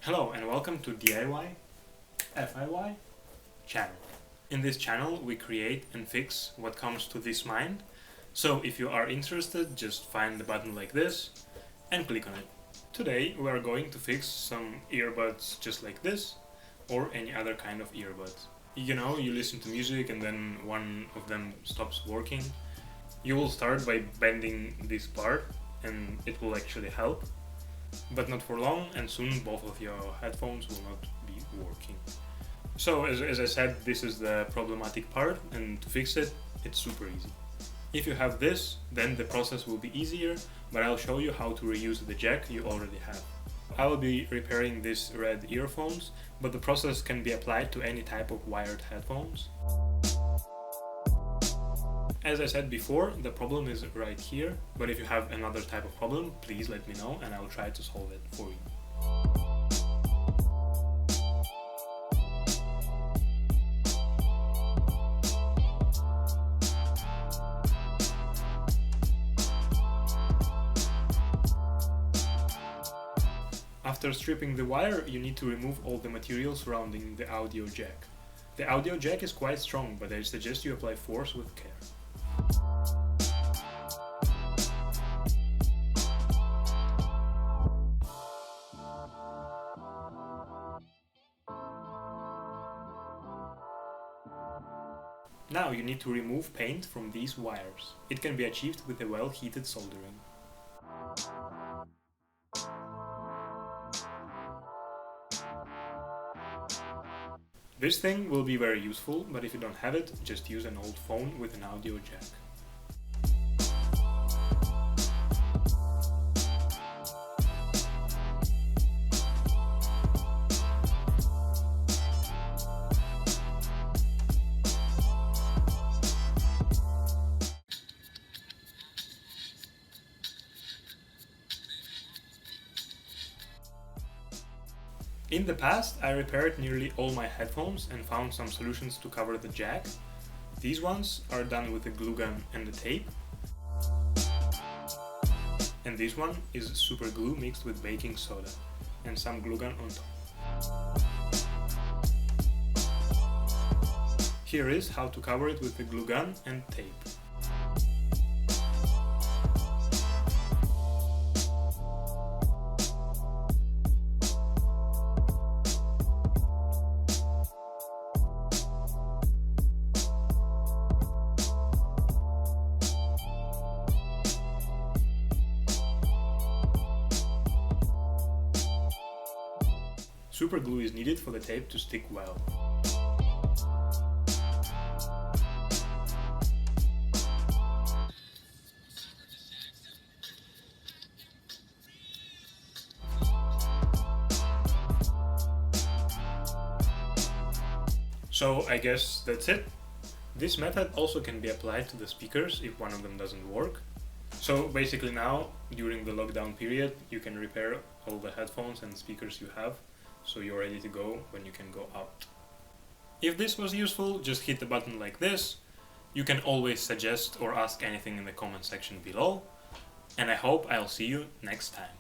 Hello and welcome to DIY FIY channel. In this channel we create and fix what comes to this mind. So if you are interested, just find the button like this and click on it. Today we are going to fix some earbuds just like this or any other kind of earbuds. You know, you listen to music and then one of them stops working. You will start by bending this part and it will actually help. But not for long, and soon both of your headphones will not be working. So as I said, this is the problematic part, and to fix it, it's super easy. If you have this, then the process will be easier, but I'll show you how to reuse the jack you already have. I will be repairing these red earphones, but the process can be applied to any type of wired headphones. As I said before, the problem is right here, but if you have another type of problem, please let me know and I'll try to solve it for you. After stripping the wire, you need to remove all the material surrounding the audio jack. The audio jack is quite strong, but I suggest you apply force with care. Now you need to remove paint from these wires. It can be achieved with a well-heated soldering. This thing will be very useful, but if you don't have it, just use an old phone with an audio jack. In the past, I repaired nearly all my headphones and found some solutions to cover the jack. These ones are done with a glue gun and a tape. And this one is super glue mixed with baking soda and some glue gun on top. Here is how to cover it with the glue gun and tape. Super glue is needed for the tape to stick well. So I guess that's it. This method also can be applied to the speakers if one of them doesn't work. So basically now, during the lockdown period, you can repair all the headphones and speakers you have, so you're ready to go when you can go out. If this was useful, just hit the button like this. You can always suggest or ask anything in the comment section below, and I hope I'll see you next time.